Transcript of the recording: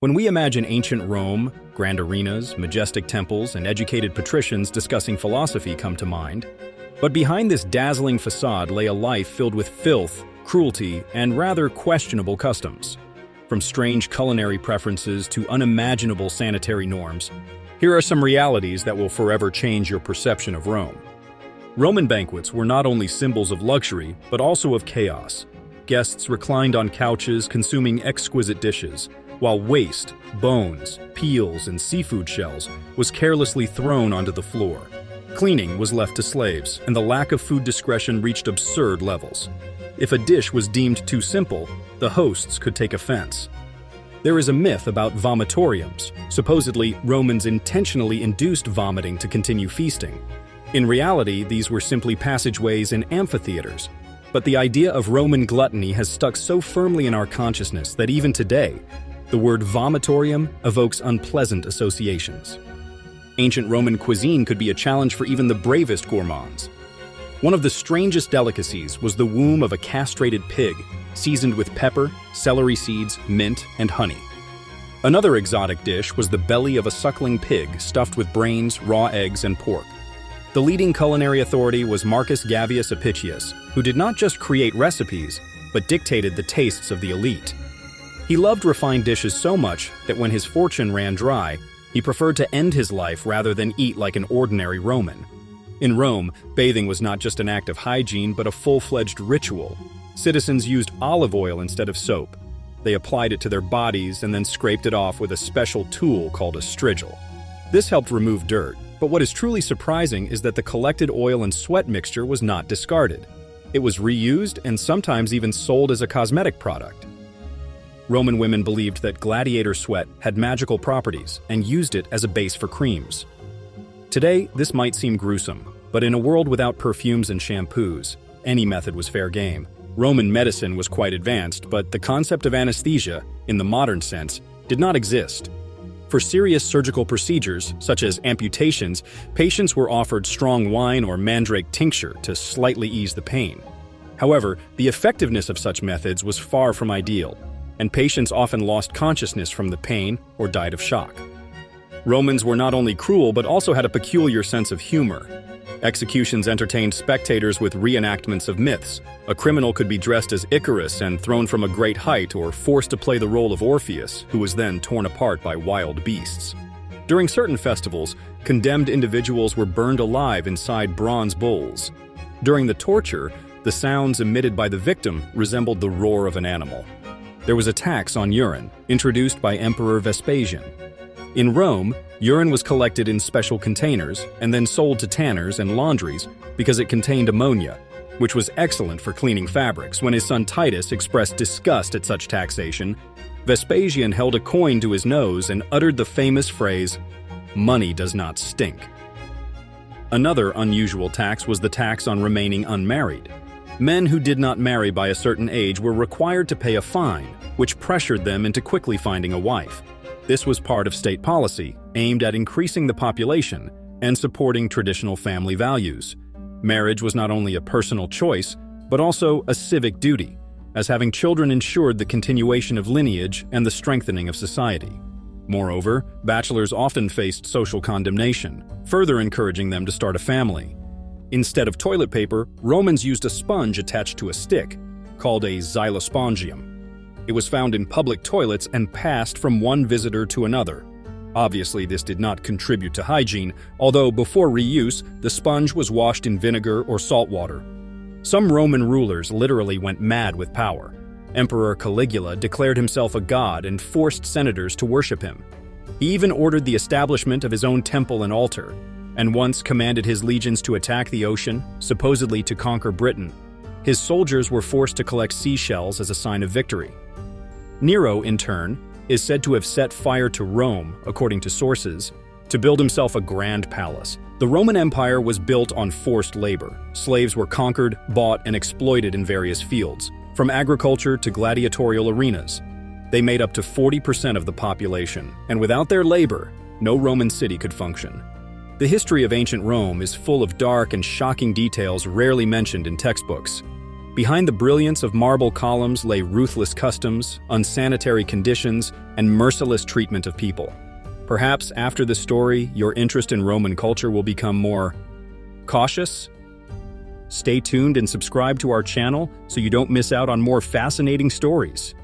When we imagine ancient Rome, grand arenas, majestic temples, and educated patricians discussing philosophy come to mind. But behind this dazzling facade lay a life filled with filth, cruelty, and rather questionable customs. From strange culinary preferences to unimaginable sanitary norms, here are some realities that will forever change your perception of Rome. Roman banquets were not only symbols of luxury, but also of chaos. Guests reclined on couches consuming exquisite dishes, while waste, bones, peels, and seafood shells was carelessly thrown onto the floor. Cleaning was left to slaves, and the lack of food discretion reached absurd levels. If a dish was deemed too simple, the hosts could take offense. There is a myth about vomitoriums. Supposedly, Romans intentionally induced vomiting to continue feasting. In reality, these were simply passageways and amphitheaters. But the idea of Roman gluttony has stuck so firmly in our consciousness that even today, the word vomitorium evokes unpleasant associations. Ancient Roman cuisine could be a challenge for even the bravest gourmands. One of the strangest delicacies was the womb of a castrated pig, seasoned with pepper, celery seeds, mint, and honey. Another exotic dish was the belly of a suckling pig stuffed with brains, raw eggs, and pork. The leading culinary authority was Marcus Gavius Apicius, who did not just create recipes, but dictated the tastes of the elite. He loved refined dishes so much that when his fortune ran dry, he preferred to end his life rather than eat like an ordinary Roman. In Rome, bathing was not just an act of hygiene, but a full-fledged ritual. Citizens used olive oil instead of soap. They applied it to their bodies and then scraped it off with a special tool called a strigil. This helped remove dirt, but what is truly surprising is that the collected oil and sweat mixture was not discarded. It was reused and sometimes even sold as a cosmetic product. Roman women believed that gladiator sweat had magical properties and used it as a base for creams. Today, this might seem gruesome, but in a world without perfumes and shampoos, any method was fair game. Roman medicine was quite advanced, but the concept of anesthesia, in the modern sense, did not exist. For serious surgical procedures, such as amputations, patients were offered strong wine or mandrake tincture to slightly ease the pain. However, the effectiveness of such methods was far from ideal, and patients often lost consciousness from the pain or died of shock. Romans were not only cruel but also had a peculiar sense of humor. Executions entertained spectators with reenactments of myths. A criminal could be dressed as Icarus and thrown from a great height, or forced to play the role of Orpheus, who was then torn apart by wild beasts. During certain festivals, condemned individuals were burned alive inside bronze bowls. During the torture, the sounds emitted by the victim resembled the roar of an animal. There was a tax on urine, introduced by Emperor Vespasian. In Rome, urine was collected in special containers and then sold to tanners and laundries because it contained ammonia, which was excellent for cleaning fabrics. When his son Titus expressed disgust at such taxation, Vespasian held a coin to his nose and uttered the famous phrase, "Money does not stink." Another unusual tax was the tax on remaining unmarried. Men who did not marry by a certain age were required to pay a fine, which pressured them into quickly finding a wife. This was part of state policy, aimed at increasing the population and supporting traditional family values. Marriage was not only a personal choice, but also a civic duty, as having children ensured the continuation of lineage and the strengthening of society. Moreover, bachelors often faced social condemnation, further encouraging them to start a family. Instead of toilet paper, Romans used a sponge attached to a stick, called a xylospongium. It was found in public toilets and passed from one visitor to another. Obviously, this did not contribute to hygiene, although before reuse, the sponge was washed in vinegar or salt water. Some Roman rulers literally went mad with power. Emperor Caligula declared himself a god and forced senators to worship him. He even ordered the establishment of his own temple and altar, and once commanded his legions to attack the ocean, supposedly to conquer Britain. His soldiers were forced to collect seashells as a sign of victory. Nero, in turn, is said to have set fire to Rome, according to sources, to build himself a grand palace. The Roman Empire was built on forced labor. Slaves were conquered, bought, and exploited in various fields, from agriculture to gladiatorial arenas. They made up to 40% of the population, and without their labor, no Roman city could function. The history of ancient Rome is full of dark and shocking details rarely mentioned in textbooks. Behind the brilliance of marble columns lay ruthless customs, unsanitary conditions, and merciless treatment of people. Perhaps after this story, your interest in Roman culture will become more cautious. Stay tuned and subscribe to our channel so you don't miss out on more fascinating stories.